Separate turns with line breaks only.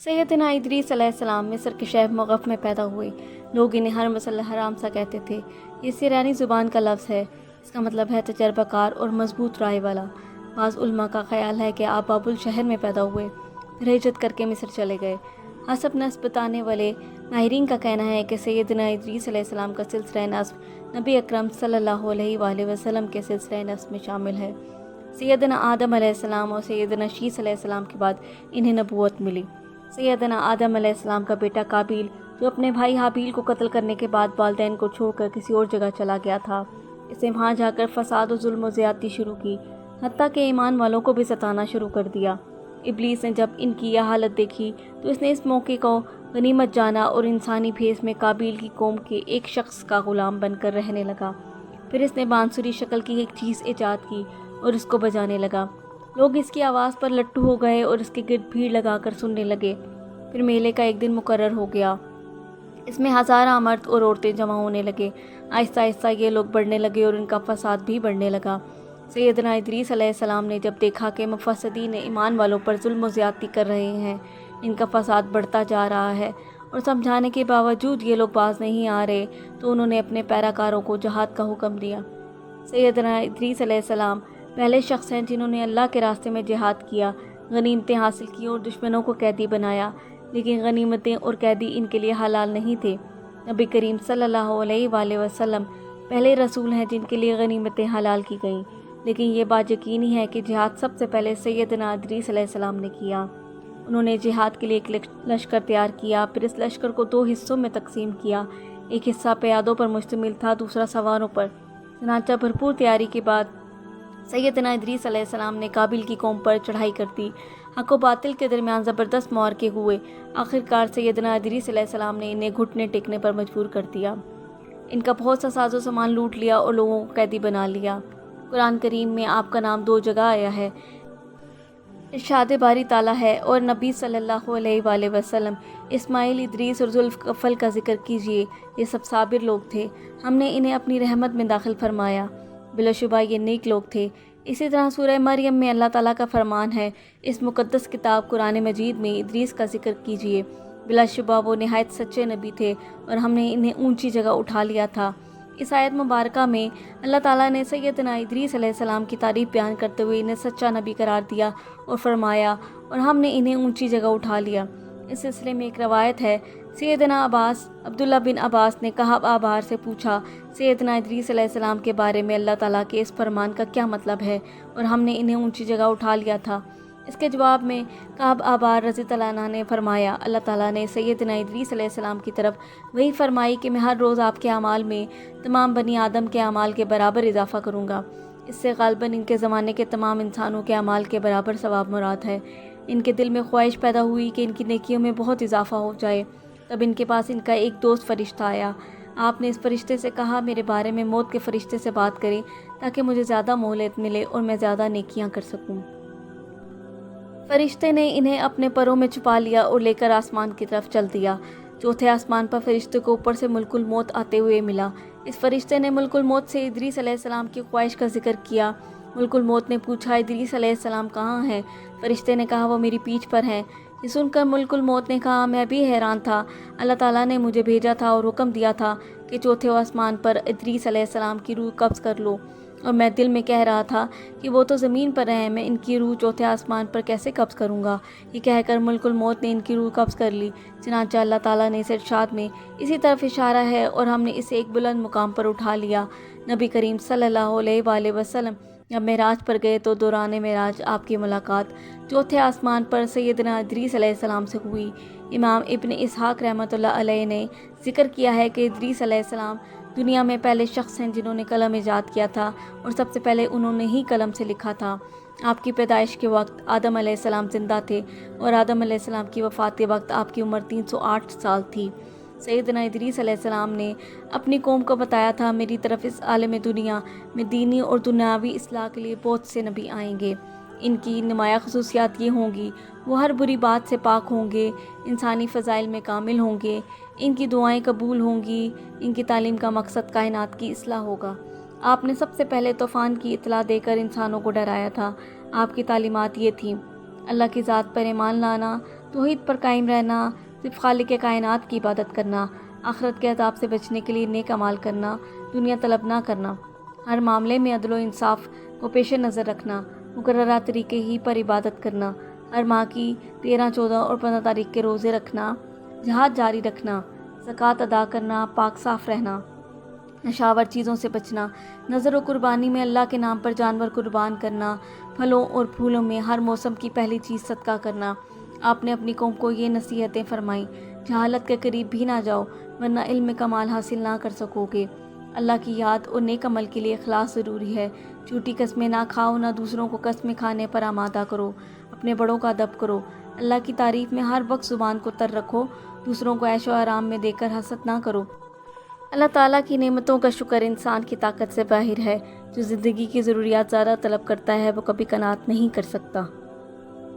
سیدنا ادریس علیہ السلام مصر کے شہر مغف میں پیدا ہوئے۔ لوگ انہیں حرم حرام سا کہتے تھے۔ یہ سریانی زبان کا لفظ ہے۔ اس کا مطلب ہے تجربہ کار اور مضبوط رائے والا۔ بعض علماء کا خیال ہے کہ آپ بابل شہر میں پیدا ہوئے، پھر ہجرت کر کے مصر چلے گئے۔ حسب نسب بتانے والے ماہرین کا کہنا ہے کہ سیدنا ادریس علیہ السلام کا سلسلہ نسب نبی اکرم صلی اللہ علیہ وآلہ وسلم کے سلسلہ نسب میں شامل ہے۔ سیدنا آدم علیہ السلام اور سیدنا شیس علیہ السلام کے بعد انہیں نبوت ملی۔ سیدنا آدم علیہ السلام کا بیٹا قابیل، جو اپنے بھائی حابیل کو قتل کرنے کے بعد والدین کو چھوڑ کر کسی اور جگہ چلا گیا تھا، اس نے وہاں جا کر فساد و ظلم و زیادتی شروع کی، حتیٰ کہ ایمان والوں کو بھی ستانا شروع کر دیا۔ ابلیس نے جب ان کی یہ حالت دیکھی تو اس نے اس موقع کو غنیمت جانا اور انسانی بھیس میں قابیل کی قوم کے ایک شخص کا غلام بن کر رہنے لگا۔ پھر اس نے بانسری شکل کی ایک چیز ایجاد کی اور اس کو بجانے لگا۔ لوگ اس کی آواز پر لٹو ہو گئے اور اس کے گرد بھیڑ لگا کر سننے لگے۔ پھر میلے کا ایک دن مقرر ہو گیا۔ اس میں ہزارہ مرد اور عورتیں جمع ہونے لگے۔ آہستہ آہستہ یہ لوگ بڑھنے لگے اور ان کا فساد بھی بڑھنے لگا۔ سیدنا ادریس علیہ السلام نے جب دیکھا کہ مفسدین ایمان والوں پر ظلم و زیادتی کر رہے ہیں، ان کا فساد بڑھتا جا رہا ہے اور سمجھانے کے باوجود یہ لوگ باز نہیں آ رہے، تو انہوں نے اپنے پیراکاروں کو جہاد کا حکم دیا۔ سیدنا ادریس علیہ السلام پہلے شخص ہیں جنہوں نے اللہ کے راستے میں جہاد کیا، غنیمتیں حاصل کی اور دشمنوں کو قیدی بنایا، لیکن غنیمتیں اور قیدی ان کے لیے حلال نہیں تھے۔ نبی کریم صلی اللہ علیہ وآلہ وسلم پہلے رسول ہیں جن کے لیے غنیمتیں حلال کی گئیں، لیکن یہ بات یقینی ہے کہ جہاد سب سے پہلے سیدنا ادریس علیہ السلام نے کیا۔ انہوں نے جہاد کے لیے ایک لشکر تیار کیا، پھر اس لشکر کو 2 حصوں میں تقسیم کیا۔ ایک حصہ پیادوں پر مشتمل تھا، دوسرا سواروں پر۔ چنانچہ بھرپور تیاری کے بعد سیدنا ادریس علیہ السلام نے قابیل کی قوم پر چڑھائی کر دی۔ حق و باطل کے درمیان زبردست معرکے ہوئے۔ آخرکار سیدنا ادریس علیہ السلام نے انہیں گھٹنے ٹیکنے پر مجبور کر دیا۔ ان کا بہت سا ساز و سامان لوٹ لیا اور لوگوں کو قیدی بنا لیا۔ قرآن کریم میں آپ کا نام 2 جگہ آیا ہے۔ ارشاد باری تعالیٰ ہے، اور نبی صلی اللہ علیہ وآلہ وسلم، اسماعیل، ادریس اور ذوالکفل کا ذکر کیجیے، یہ سب صابر لوگ تھے، ہم نے انہیں اپنی رحمت میں داخل فرمایا، بلا شبہ یہ نیک لوگ تھے۔ اسی طرح سورہ مریم میں اللہ تعالیٰ کا فرمان ہے، اس مقدس کتاب قرآن مجید میں ادریس کا ذکر کیجیے، بلا شبہ وہ نہایت سچے نبی تھے اور ہم نے انہیں اونچی جگہ اٹھا لیا تھا۔ اس آیت مبارکہ میں اللہ تعالیٰ نے سیدنا ادریس علیہ السلام کی تعریف بیان کرتے ہوئے انہیں سچا نبی قرار دیا اور فرمایا، اور ہم نے انہیں اونچی جگہ اٹھا لیا۔ اس سلسلے میں ایک روایت ہے، سیدنا عبداللہ بن عباس نے کعب آبار سے پوچھا، سیدنا ادریس علیہ السلام کے بارے میں اللہ تعالیٰ کے اس فرمان کا کیا مطلب ہے، اور ہم نے انہیں اونچی جگہ اٹھا لیا تھا؟ اس کے جواب میں کعب آبار رضی اللہ عنہ نے فرمایا، اللہ تعالیٰ نے سیدنا ادریس علیہ السلام کی طرف وہی فرمائی کہ میں ہر روز آپ کے اعمال میں تمام بنی آدم کے اعمال کے برابر اضافہ کروں گا۔ اس سے غالباً ان کے زمانے کے تمام انسانوں کے اعمال کے برابر ثواب مراد ہے۔ ان کے دل میں خواہش پیدا ہوئی کہ ان کی نیکیوں میں بہت اضافہ ہو جائے۔ تب ان کے پاس ان کا ایک دوست فرشتہ آیا۔ آپ نے اس فرشتے سے کہا، میرے بارے میں موت کے فرشتے سے بات کریں تاکہ مجھے زیادہ مہلت ملے اور میں زیادہ نیکیاں کر سکوں۔ فرشتے نے انہیں اپنے پروں میں چھپا لیا اور لے کر آسمان کی طرف چل دیا۔ چوتھے آسمان پر فرشتے کو اوپر سے ملک الموت آتے ہوئے ملا۔ اس فرشتے نے ملک الموت سے ادریس علیہ السلام کی خواہش کا ذکر کیا۔ ملک الموت نے پوچھا، ادریس علیہ السلام کہاں ہیں؟ فرشتے نے کہا، وہ میری پیٹھ پر ہیں۔ یہ سن کر ملک الموت نے کہا، میں بھی حیران تھا، اللہ تعالیٰ نے مجھے بھیجا تھا اور حکم دیا تھا کہ چوتھے آسمان پر ادریس علیہ السلام کی روح قبض کر لو، اور میں دل میں کہہ رہا تھا کہ وہ تو زمین پر ہیں، میں ان کی روح چوتھے آسمان پر کیسے قبض کروں گا؟ یہ کہہ کر ملک الموت نے ان کی روح قبض کر لی۔ چنانچہ اللہ تعالیٰ نے اس ارشاد میں اسی طرف اشارہ ہے، اور ہم نے اسے ایک بلند مقام پر اٹھا لیا۔ نبی کریم صلی اللہ علیہ وآلہ وسلم جب معراج پر گئے تو دوران معراج آپ کی ملاقات چوتھے آسمان پر سیدنا ادریس علیہ السلام سے ہوئی۔ امام ابن اسحاق رحمۃ اللہ علیہ نے ذکر کیا ہے کہ ادریس علیہ السلام دنیا میں پہلے شخص ہیں جنہوں نے قلم ایجاد کیا تھا، اور سب سے پہلے انہوں نے ہی قلم سے لکھا تھا۔ آپ کی پیدائش کے وقت آدم علیہ السلام زندہ تھے، اور آدم علیہ السلام کی وفات کے وقت آپ کی عمر 308 سال تھی۔ سیدنا ادریس علیہ السلام نے اپنی قوم کو بتایا تھا، میری طرف اس عالم دنیا میں دینی اور دنیاوی اصلاح کے لیے بہت سے نبی آئیں گے۔ ان کی نمایاں خصوصیات یہ ہوں گی، وہ ہر بری بات سے پاک ہوں گے، انسانی فضائل میں کامل ہوں گے، ان کی دعائیں قبول ہوں گی، ان کی تعلیم کا مقصد کائنات کی اصلاح ہوگا۔ آپ نے سب سے پہلے طوفان کی اطلاع دے کر انسانوں کو ڈرایا تھا۔ آپ کی تعلیمات یہ تھیں، اللہ کی ذات پر ایمان لانا، توحید پر قائم رہنا، صرف خالق کائنات کی عبادت کرنا، آخرت کے عذاب سے بچنے کے لیے نیک اعمال کرنا، دنیا طلب نہ کرنا، ہر معاملے میں عدل و انصاف کو پیش نظر رکھنا، مقررہ طریقے ہی پر عبادت کرنا، ہر ماہ کی 13، 14 اور 15 تاریخ کے روزے رکھنا، جہاد جاری رکھنا، زکوٰۃ ادا کرنا، پاک صاف رہنا، نشاور چیزوں سے بچنا، نظر و قربانی میں اللہ کے نام پر جانور قربان کرنا، پھلوں اور پھولوں میں ہر موسم کی پہلی چیز صدقہ کرنا۔ آپ نے اپنی قوم کو یہ نصیحتیں فرمائیں: جہالت کے قریب بھی نہ جاؤ ورنہ علم میں کمال حاصل نہ کر سکو گے۔ اللہ کی یاد اور نیک عمل کے لیے اخلاص ضروری ہے۔ جھوٹی قسمیں نہ کھاؤ، نہ دوسروں کو قسمیں کھانے پر آمادہ کرو، اپنے بڑوں کا ادب کرو، اللہ کی تعریف میں ہر وقت زبان کو تر رکھو، دوسروں کو عیش و آرام میں دے کر حسد نہ کرو۔ اللہ تعالیٰ کی نعمتوں کا شکر انسان کی طاقت سے باہر ہے۔ جو زندگی کی ضروریات زیادہ طلب کرتا ہے وہ کبھی قناعت نہیں کر سکتا۔